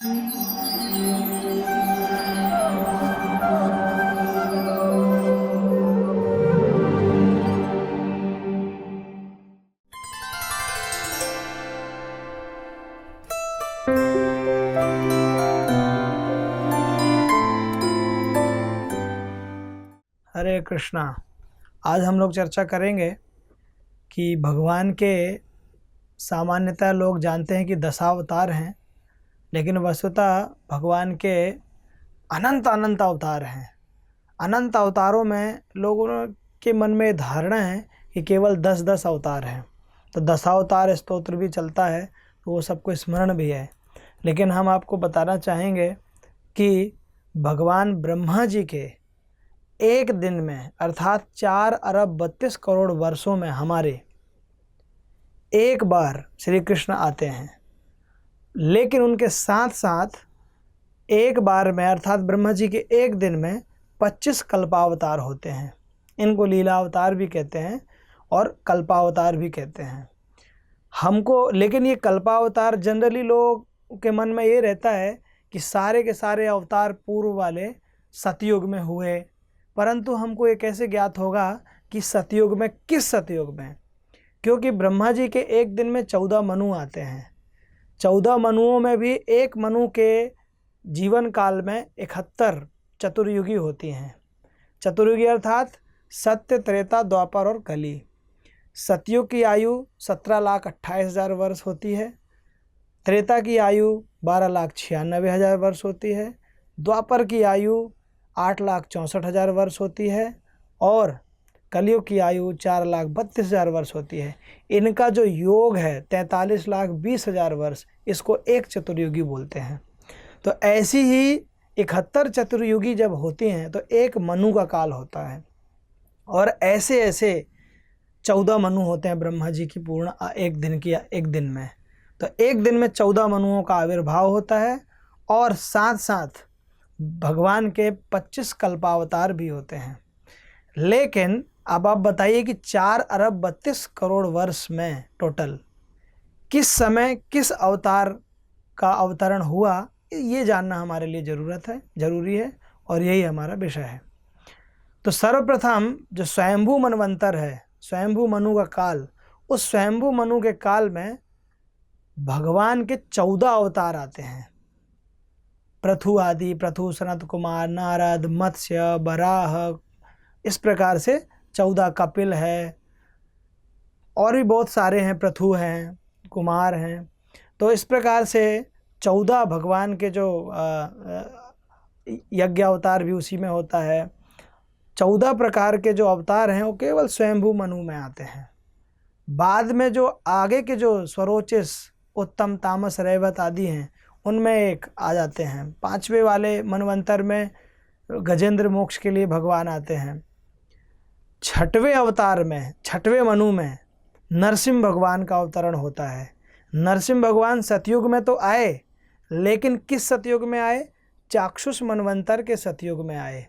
हरे कृष्णा। आज हम लोग चर्चा करेंगे कि भगवान के सामान्यतः लोग जानते हैं कि दशावतार हैं, लेकिन वस्तुतः भगवान के अनंत अनंत अवतार हैं। अनंत अवतारों में लोगों के मन में धारणा है कि केवल 10-10 अवतार हैं, तो दशावतार स्तोत्र भी चलता है, तो वो सबको स्मरण भी है। लेकिन हम आपको बताना चाहेंगे कि भगवान ब्रह्मा जी के एक दिन में अर्थात 4 अरब 32 करोड़ वर्षों में हमारे एक बार श्री कृष्ण आते हैं। लेकिन उनके साथ साथ एक बार में अर्थात ब्रह्मा जी के एक दिन में 25 कल्पावतार होते हैं। इनको लीलावतार भी कहते हैं और कल्पावतार भी कहते हैं हमको। लेकिन ये कल्पावतार जनरली लोग के मन में ये रहता है कि सारे के सारे अवतार पूर्व वाले सतयुग में हुए, परंतु हमको ये कैसे ज्ञात होगा कि सतयुग में किस सतयुग में? क्योंकि ब्रह्मा जी के एक दिन में 14 मनु आते हैं। 14 मनुओं में भी एक मनु के जीवन काल में 71 चतुर्युगी होती हैं। चतुर्युगी अर्थात सत्य, त्रेता, द्वापर और कली। सतयुग की आयु 17,28,000 वर्ष होती है। त्रेता की आयु 12,96,000 वर्ष होती है। द्वापर की आयु 8,64,000 वर्ष होती है और कलियुग की आयु 4,32,000 वर्ष होती है। इनका जो योग है 43,20,000 वर्ष, इसको एक चतुर्युगी बोलते हैं। तो ऐसी ही 71 चतुर्युगी जब होती हैं तो एक मनु का काल होता है, और ऐसे ऐसे 14 मनु होते हैं ब्रह्मा जी की पूर्ण एक दिन में। तो एक दिन में 14 मनुओं का आविर्भाव होता है, और साथ साथ भगवान के 25 कल्पावतार भी होते हैं। लेकिन अब आप बताइए कि 4 अरब 32 करोड़ वर्ष में टोटल किस समय किस अवतार का अवतरण हुआ, ये जानना हमारे लिए जरूरी है, और यही हमारा विषय है। तो सर्वप्रथम जो स्वयंभू मनवंतर है, स्वयंभू मनु का काल, उस स्वयंभू मनु के काल में भगवान के 14 अवतार आते हैं। पृथु आदि, पृथु, सनत कुमार, नारद, मत्स्य, बराह, इस प्रकार से 14 कपिल है, और भी बहुत सारे हैं, पृथु हैं, कुमार हैं। तो इस प्रकार से 14 भगवान के जो यज्ञ अवतार भी उसी में होता है। 14 प्रकार के जो अवतार हैं वो केवल स्वयंभू मनु में आते हैं। बाद में जो आगे के जो स्वरोचिस, उत्तम, तामस, रैवत आदि हैं, उनमें एक आ जाते हैं। 5वें वाले मनवंतर में गजेंद्र मोक्ष के लिए भगवान आते हैं। 6वें अवतार में, 6वें मनु में नरसिंह भगवान का अवतरण होता है। नरसिंह भगवान सतयुग में तो आए, लेकिन किस सतयुग में आए? चाक्षुष मनवंतर के सतयुग में आए,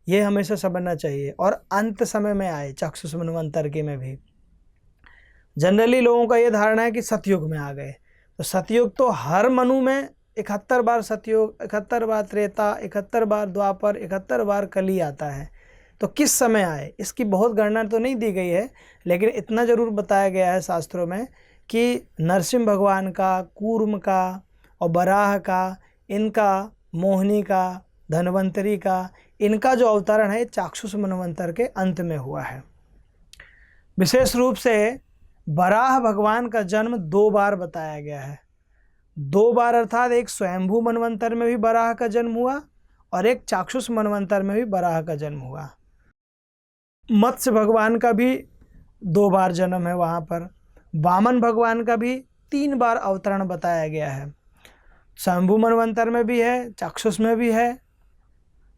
ये हमेशा समझना चाहिए। और अंत समय में आए चाक्षुष मनवंतर के में भी। जनरली लोगों का ये धारणा है कि सतयुग में आ गए। तो सतयुग तो हर मनु में 71 बार सतयुग, 71 बार त्रेता, 71 बार द्वापर, 71 बार कली आता है। तो किस समय आए इसकी बहुत गणना तो नहीं दी गई है, लेकिन इतना ज़रूर बताया गया है शास्त्रों में कि नरसिंह भगवान का, कूर्म का और बराह का, इनका, मोहिनी का, धन्वंतरी का, इनका जो अवतरण है चाक्षुष मनवंतर के अंत में हुआ है। विशेष रूप से बराह भगवान का जन्म 2 बार बताया गया है। 2 बार अर्थात एक स्वयंभू मनवंतर में भी बराह का जन्म हुआ, और एक चाक्षुष मनवंतर में भी बराह का जन्म हुआ। मत्स्य भगवान का भी 2 बार जन्म है वहाँ पर। वामन भगवान का भी 3 बार अवतरण बताया गया है। स्वयंभू मनवंतर में भी है, चाक्षुष में भी है,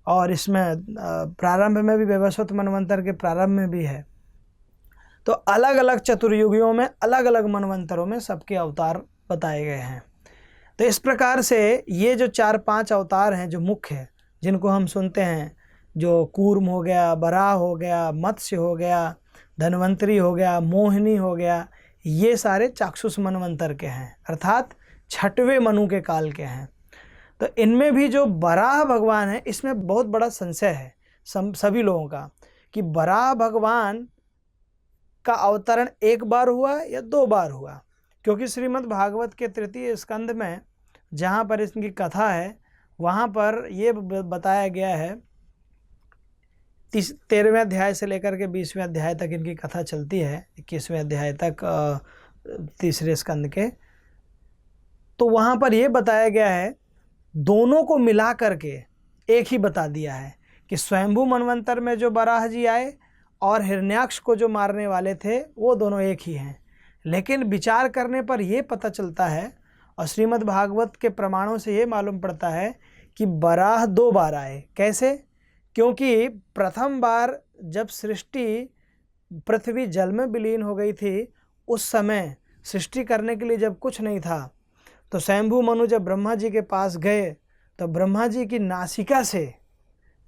और इसमें प्रारंभ में भी, वैवस्वत मनवंतर के प्रारंभ में भी है। तो अलग अलग चतुर्युगियों में, अलग अलग मनवंतरों में सबके अवतार बताए गए हैं। तो इस प्रकार से ये जो 4-5 अवतार हैं जो मुख्य हैं, जिनको हम सुनते हैं, जो कूर्म हो गया, बराह हो गया, मत्स्य हो गया, धन्वंतरी हो गया, मोहिनी हो गया, ये सारे चाक्षुष मनवंतर के हैं, अर्थात 6वें मनु के काल के हैं। तो इनमें भी जो बराह भगवान है, इसमें बहुत बड़ा संशय है सभी लोगों का कि बराह भगवान का अवतरण एक बार हुआ या 2 बार हुआ। क्योंकि श्रीमद् भागवत के तृतीय स्कंद में जहाँ पर इसकी कथा है, वहाँ पर ये बताया गया है, 13वें अध्याय से लेकर के 20वें अध्याय तक इनकी कथा चलती है, 21वें अध्याय तक तीसरे स्कंद के। तो वहाँ पर यह बताया गया है, दोनों को मिला करके एक ही बता दिया है कि स्वयंभू मनवंतर में जो बराह जी आए और हिरण्याक्ष को जो मारने वाले थे वो दोनों एक ही हैं। लेकिन विचार करने पर यह पता चलता है और श्रीमद् भागवत के प्रमाणों से ये मालूम पड़ता है कि बराह 2 बार आए। कैसे? क्योंकि प्रथम बार जब सृष्टि पृथ्वी जल में विलीन हो गई थी, उस समय सृष्टि करने के लिए जब कुछ नहीं था, तो स्वयंभू मनु जब ब्रह्मा जी के पास गए तो ब्रह्मा जी की नासिका से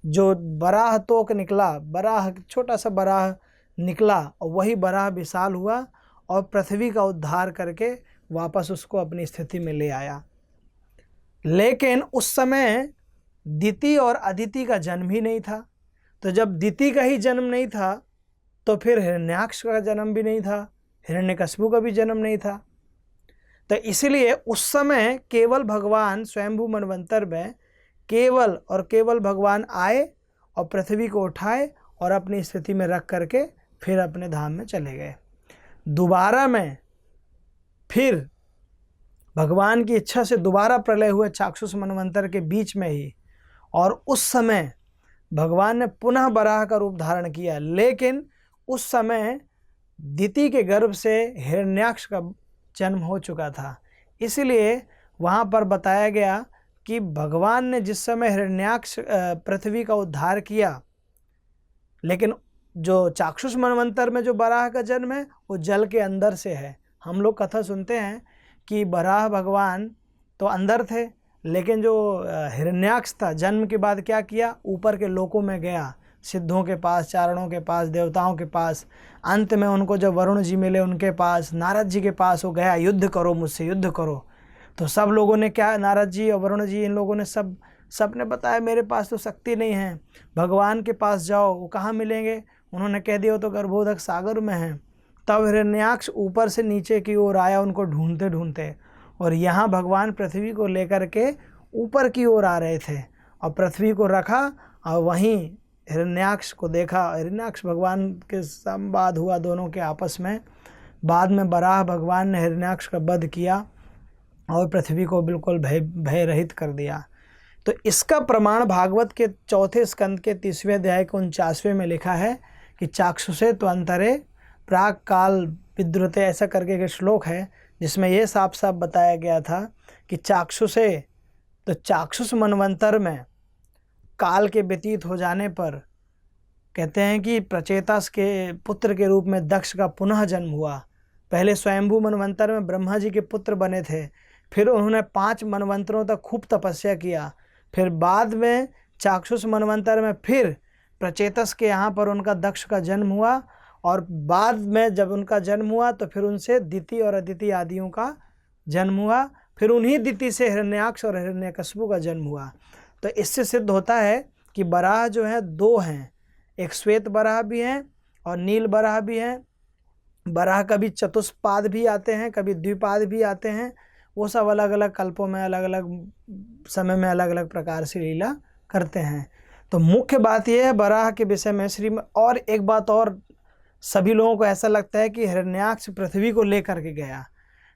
जो बराह तोक निकला, बराह छोटा सा बराह निकला, और वही बराह विशाल हुआ और पृथ्वी का उद्धार करके वापस उसको अपनी स्थिति में ले आया। लेकिन उस समय दिति और अदिति का जन्म ही नहीं था। तो जब दिति का ही जन्म नहीं था तो फिर हिरण्याक्ष का जन्म भी नहीं था, हिरण्यकश्यप का भी जन्म नहीं था। तो इसलिए उस समय केवल भगवान स्वयंभू मनवंतर में केवल और केवल भगवान आए और पृथ्वी को उठाए और अपनी स्थिति में रख करके फिर अपने धाम में चले गए। दोबारा में फिर भगवान की इच्छा से दोबारा प्रलय हुए चाक्षुष मनवंतर के बीच में ही, और उस समय भगवान ने पुनः बराह का रूप धारण किया। लेकिन उस समय दिति के गर्भ से हिरण्याक्ष का जन्म हो चुका था। इसलिए वहाँ पर बताया गया कि भगवान ने जिस समय हिरण्याक्ष पृथ्वी का उद्धार किया, लेकिन जो चाक्षुष मनवंतर में जो बराह का जन्म है वो जल के अंदर से है। हम लोग कथा सुनते हैं कि बराह भगवान तो अंदर थे, लेकिन जो हिरण्याक्ष था जन्म के बाद क्या किया, ऊपर के लोकों में गया, सिद्धों के पास, चारणों के पास, देवताओं के पास। अंत में उनको जब वरुण जी मिले उनके पास, नारद जी के पास वो गया, युद्ध करो मुझसे, युद्ध करो। तो सब लोगों ने क्या, नारद जी और वरुण जी इन लोगों ने सब ने बताया मेरे पास तो शक्ति नहीं है, भगवान के पास जाओ, वो कहाँ मिलेंगे। उन्होंने कह दिया वो तो गर्भोदक सागर में है। तब हिरण्याक्ष ऊपर से नीचे की ओर आया उनको ढूंढते ढूंढते, और यहाँ भगवान पृथ्वी को लेकर के ऊपर की ओर आ रहे थे और पृथ्वी को रखा और वहीं हिरण्याक्ष को देखा। हिरण्याक्ष भगवान के संवाद हुआ दोनों के आपस में। बाद में बराह भगवान ने हिरण्याक्ष का वध किया और पृथ्वी को बिल्कुल भय रहित कर दिया। तो इसका प्रमाण भागवत के 4थे स्कंद के 30वें अध्याय के 49वें में लिखा है कि चाक्षुषे त्वंतरे प्राग काल विद्रुते, ऐसा करके एक श्लोक है जिसमें यह साफ साफ बताया गया था कि चाक्षुषे, तो चाक्षुष मनवंतर में काल के व्यतीत हो जाने पर कहते हैं कि प्रचेतस के पुत्र के रूप में दक्ष का पुनः जन्म हुआ। पहले स्वयंभू मनवंतर में ब्रह्मा जी के पुत्र बने थे, फिर उन्होंने 5 मनवंतरों तक खूब तपस्या किया, फिर बाद में चाक्षुष मनवंतर में फिर प्रचेतस के यहाँ पर उनका दक्ष का जन्म हुआ, और बाद में जब उनका जन्म हुआ तो फिर उनसे दिति और अदिति आदियों का जन्म हुआ, फिर उन्हीं दिति से हिरण्याक्ष और हिरण्यकश्यप का जन्म हुआ। तो इससे सिद्ध होता है कि बराह जो है 2 हैं, एक श्वेत बराह भी हैं और नील बराह भी हैं। बराह कभी चतुष्पाद भी आते हैं, कभी द्विपाद भी आते हैं। वो सब अलग अलग कल्पों में अलग अलग समय में अलग अलग प्रकार से लीला करते हैं। तो मुख्य बात यह है बराह के विषय में और एक बात और, सभी लोगों को ऐसा लगता है कि हिरण्याक्ष पृथ्वी को लेकर के गया,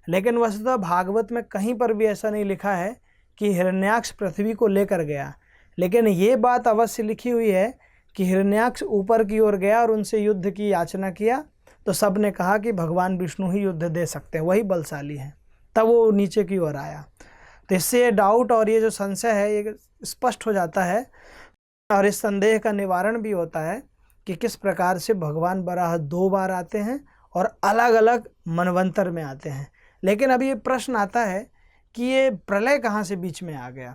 लेकिन वस्तुतः भागवत में कहीं पर भी ऐसा नहीं लिखा है कि हिरण्याक्ष पृथ्वी को लेकर गया। लेकिन ये बात अवश्य लिखी हुई है कि हिरण्याक्ष ऊपर की ओर गया और उनसे युद्ध की याचना किया, तो सब ने कहा कि भगवान विष्णु ही युद्ध दे सकते हैं, वही बलशाली हैं। तब वो नीचे की ओर आया। तो इससे ये डाउट और ये जो संशय है ये स्पष्ट हो जाता है, और इस संदेह का निवारण भी होता है कि किस प्रकार से भगवान बराह 2 बार आते हैं और अलग अलग मनवंतर में आते हैं। लेकिन अभी ये प्रश्न आता है कि ये प्रलय कहाँ से बीच में आ गया।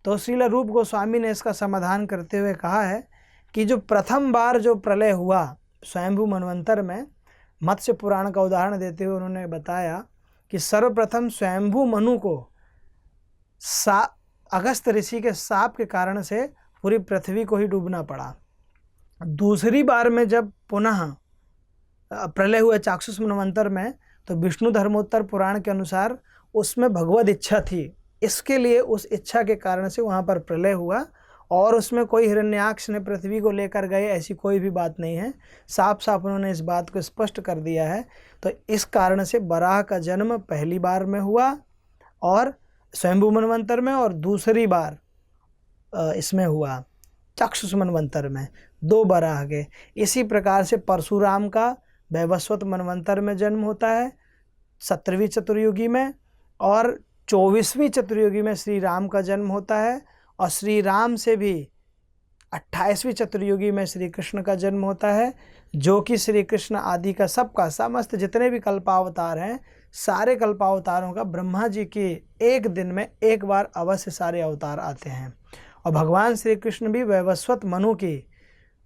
तो श्रील रूप गोस्वामी ने इसका समाधान करते हुए कहा है कि जो प्रथम बार जो प्रलय हुआ स्वयंभू मनवंतर में, मत्स्य पुराण का उदाहरण देते हुए उन्होंने बताया कि सर्वप्रथम स्वयंभू मनु को अगस्त ऋषि के शाप के कारण से पूरी पृथ्वी को ही डूबना पड़ा। दूसरी बार में जब पुनः प्रलय हुआ चाक्षुष मनवंतर में, तो विष्णु धर्मोत्तर पुराण के अनुसार उसमें भगवद इच्छा थी, इसके लिए उस इच्छा के कारण से वहाँ पर प्रलय हुआ, और उसमें कोई हिरण्याक्ष ने पृथ्वी को लेकर गए ऐसी कोई भी बात नहीं है। साफ साफ उन्होंने इस बात को स्पष्ट कर दिया है। तो इस कारण से वराह का जन्म पहली बार में हुआ और स्वयंभू मनवंतर में, और दूसरी बार इसमें हुआ चाक्षुष मनवंतर में, 2 वराह के। इसी प्रकार से परशुराम का वैवस्वत मनवंतर में जन्म होता है 17वीं चतुर्युगी में, और 24वीं चतुर्युगी में श्री राम का जन्म होता है, और श्री राम से भी 28वीं चतुर्युगी में श्री कृष्ण का जन्म होता है, जो कि श्री कृष्ण आदि का सबका समस्त जितने भी कल्पावतार हैं, सारे कल्पावतारों का ब्रह्मा जी के एक दिन में एक बार अवश्य सारे अवतार आते हैं। और भगवान श्री कृष्ण भी वैवस्वत मनु की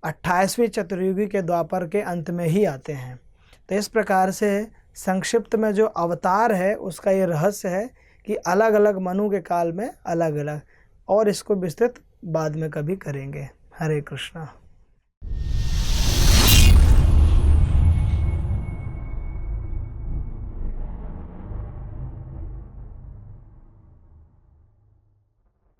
28वीं चतुर्युगी के द्वापर के अंत में ही आते हैं। तो इस प्रकार से संक्षिप्त में जो अवतार है उसका ये रहस्य है कि अलग अलग मनु के काल में अलग अलग, और इसको विस्तृत बाद में कभी करेंगे। हरे कृष्णा।